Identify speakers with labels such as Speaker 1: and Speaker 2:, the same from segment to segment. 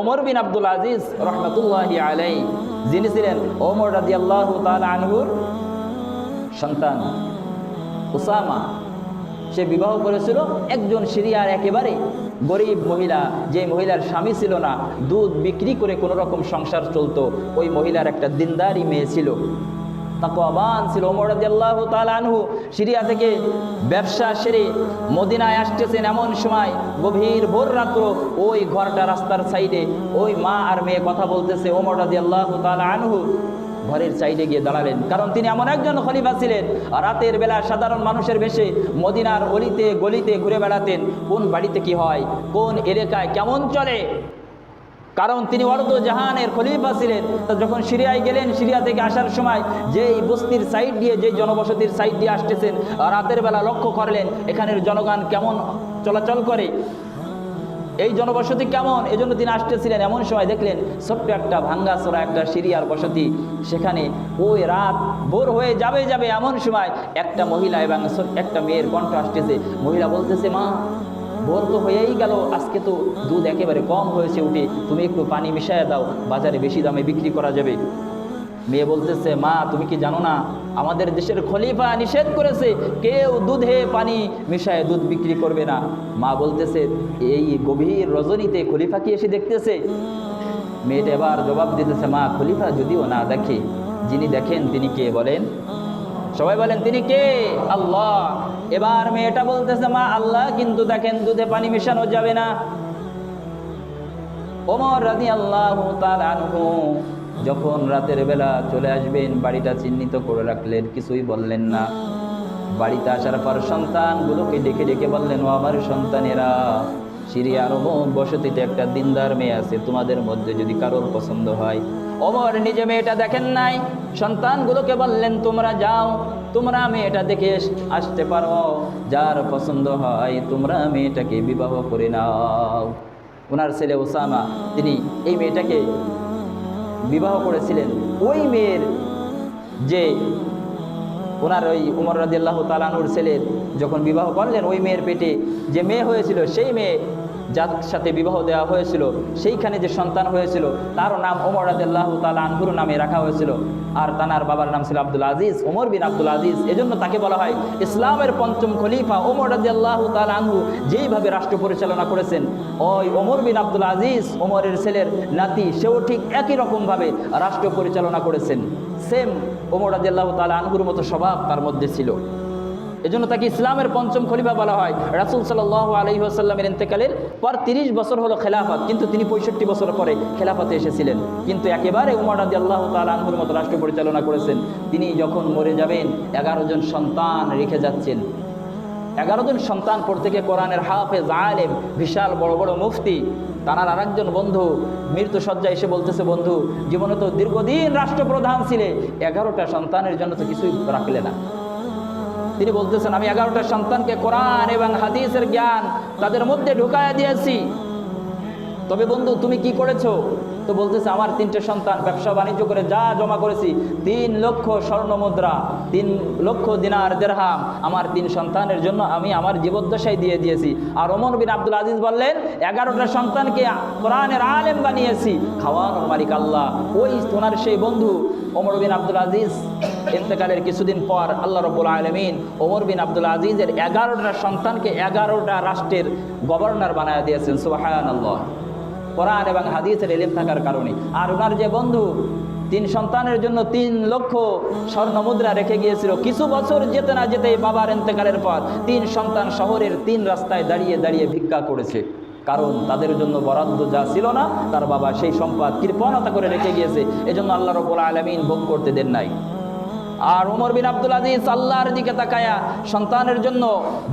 Speaker 1: ওমর বিন আব্দুল আজিজ রহমতুল্লাহি আলাইহি যিনি ছিলেন ওমর রাদিয়াল্লাহু তাআলা আনহুর সন্তান উসামা, সে বিবাহ করেছিল একজন সিরিয়ার একেবারে গরিব মহিলা, যে মহিলার স্বামী ছিল না, দুধ বিক্রি করে কোনো রকম সংসার চলতো। ওই মহিলার একটা দিনদারি মেয়ে ছিল, তাকওয়াবান ছিল। ওমর রাদিয়াল্লাহু তাআলা আনহু সিরিয়া থেকে ব্যবসা সেরে মদিনায় আসতেছেন, এমন সময় গভীর ভোর রাত্র ওই ঘরটা রাস্তার সাইডে ওই মা আর মেয়ে কথা বলতেছে। ওমর রাদিয়াল্লাহু তাআলা আনহু ঘরের সাইডে গিয়ে দাঁড়ালেন, কারণ তিনি এমন একজন খলিফা ছিলেন রাতের বেলা সাধারণ মানুষের বেশে মদিনার অলিতে গলিতে ঘুরে বেড়াতেন, কোন বাড়িতে কি হয়, কোন এলাকায় কেমন চলে, কারণ তিনি অর্ধ জাহানের খলিফা ছিলেন। তো যখন সিরিয়ায় গেলেন, সিরিয়া থেকে আসার সময় যেই বস্তির সাইড দিয়ে, যেই জনবসতির সাইড দিয়ে আসতেছেন, রাতের বেলা লক্ষ্য করলেন এখানের জনগণ কেমন চলাচল করে, এই জনবসতি কেমন, এজন্য তিনি আসতেছিলেন। এমন সময় দেখলেন ছোট্ট একটা ভাঙ্গাচোরা একটা সিরিয়ার বসতি, সেখানে ওই রাত ভোর হয়ে যাবে এমন সময় একটা মহিলা এবং একটা মেয়ের কণ্ঠ আসতেছে। মহিলা বলতেছে, মা ভোর তো হয়েই গেল, আজকে তো দুধ একেবারে কম হয়েছে উঠে, তুমি একটু পানি মিশিয়ে দাও, বাজারে বেশি দামে বিক্রি করা যাবে। মেয়ে বলতেছে, মা তুমি কি জানো না আমাদের দেশের খলিফা নিষেধ করেছে কেউ দুধে পানি মিশায় দুধ বিক্রি করবে না। মা বলতেছে, এই গভীর রজনীতে খলিফা কি এসে দেখতেছে? মেয়েটা এবার জবাব দিতেছে, মা খলিফা যদিও না দেখে, যিনি দেখেন তিনি কে বলেন? সবাই বলেন তিনি কে? আল্লাহ। এবার মেয়েটা বলতেছে, মা আল্লাহ কিন্তু দেখেন, দুধে পানি মেশানো যাবে না। ওমর রাদিয়াল্লাহু তাআলা আনহু যখন রাতের বেলা চলে আসবেন, বাড়িটা চিহ্নিত করে রাখলেন, কিছুই বললেন না। বাড়িতে আসার পর সন্তানগুলোকে ডেকে ডেকে বললেন, ও আমার সন্তানেরা, সিরিয়ার অমুক বসতিতে একটা দিনদার মেয়ে আছে, তোমাদের মধ্যে যদি কারোর পছন্দ হয়। ওমর নিজে মেয়েটা দেখেন নাই, সন্তানগুলোকে বললেন, তোমরা যাও, তোমরা মেয়েটা দেখে আসতে পারো, যার পছন্দ হয় তোমরা মেয়েটাকে বিবাহ করে নাও। ওনার ছেলে ওসামা তিনি এই মেয়েটাকে বিবাহ করেছিলেন। ওই মেয়ের যে ওনার ওই ওমর রাদিয়াল্লাহু তাআলা আনহুর ছেলের যখন বিবাহ করলেন, ওই মেয়ের পেটে যে মেয়ে হয়েছিল, সেই মেয়ে যার সাথে বিবাহ দেওয়া হয়েছিল, সেইখানে যে সন্তান হয়েছিল তারও নাম ওমর রাদিয়াল্লাহু তাআলা আনহুর নামে রাখা হয়েছিল। আর তানার বাবার নাম ছিল আব্দুল আজিজ, ওমর বিন আব্দুল আজিজ। এজন্য তাকে বলা হয় ইসলামের পঞ্চম খলিফা। ওমর রাদিয়াল্লাহু তাআলা আনহু যেইভাবে রাষ্ট্র পরিচালনা করেছেন, ওই ওমর বিন আব্দুল আজিজ ওমরের ছেলের নাতি, সেও ঠিক একই রকমভাবে রাষ্ট্র পরিচালনা করেছেন। সেম ওমর রাদিয়াল্লাহু তাআলা আনহুর মতো স্বভাব তার মধ্যে ছিল। এজন্য তাকে ইসলামের পঞ্চম খলিফা বলা হয়। রাসূল সাল্লাল্লাহু আলাইহি ওয়াসাল্লামের ইন্তেকালের পর 30 বছর হলো খেলাফত, কিন্তু তিনি 65 বছর পরে খেলাফতে এসেছিলেন, কিন্তু একেবারে ওমর রাদিয়াল্লাহু তাআলা আনহুর মতো রাষ্ট্র পরিচালনা করেছেন। তিনি যখন মরে যাবেন 11 জন সন্তান রেখে যাচ্ছেন। 11 জন সন্তান প্রত্যেকে কোরআনের হাফেজ, আলেম, বিশাল বড় বড় মুফতি। তার আরেকজন বন্ধু মৃত্যু শয্যায় এসে বলতেছে, বন্ধু জীবনে তো দীর্ঘদিন রাষ্ট্রপ্রধান ছিলে, 11টা সন্তানের জন্য তো কিছুই রাখলে না। তিনি বলতেছেন, আমি 11টা সন্তানকে কোরআন এবং হাদিসের জ্ঞান তাদের মধ্যে ঢুকায়া দিয়েছি, তবে বন্ধু তুমি কি করেছো? তো বলতেছে, আমার 3টে সন্তান ব্যবসা বাণিজ্য করে যা জমা করেছি 3 লক্ষ স্বর্ণ মুদ্রা, 3 লক্ষ দিনার দিরহাম আমার 3 সন্তানের জন্য আমি আমার জীবদ্দশায় দিয়ে দিয়েছি। আর ওমর বিন আব্দুল আজিজ বললেন, 11টা সন্তানকে কোরআনের আলেম বানিয়েছি, খাওয়ানোর মালিক আল্লাহ। ওই ওনার সেই বন্ধু ওমর বিন আব্দুল আজিজ ইন্তেকালের কিছুদিন পর আল্লাহ রাব্বুল আলামিন ওমর বিন আব্দুল আজিজের 11টা সন্তানকে 11টা রাষ্ট্রের গভর্নর বানায় দিয়েছেন। সুবহানাল্লাহ, কোরআন এবং হাদিসের ইলম থাকার কারণে। আর ওনার যে বন্ধু 3 সন্তানের জন্য 3 লক্ষ স্বর্ণ মুদ্রা রেখে গিয়েছিল, কিছু বছর যেতে না যেতেই বাবার ইন্তেকালের পর 3 সন্তান শহরের 3 রাস্তায় দাঁড়িয়ে দাঁড়িয়ে ভিক্ষা করেছে, কারণ তাদের জন্য বরাদ্দ যা ছিল না তার বাবা সেই সম্পদ কৃপণতা করে রেখে গিয়েছে, এজন্য আল্লাহ রাব্বুল আলামিন ভোগ করতে দেন নাই। আর ওমর বিন আব্দুল আজিজ আল্লাহর দিকে তাকায়া সন্তানের জন্য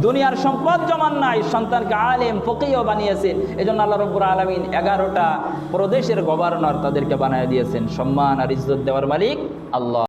Speaker 1: দুনিয়ার সম্পদ জমান নাই, সন্তানকে আলেম ফকিহ বানিয়েছেন। এজন্য আল্লাহ রাব্বুল আলামিন 11টা প্রদেশের গভর্নর তাদেরকে বানিয়ে দিয়েছেন। সম্মান আর ইজ্জত দেওয়ার মালিক আল্লাহ।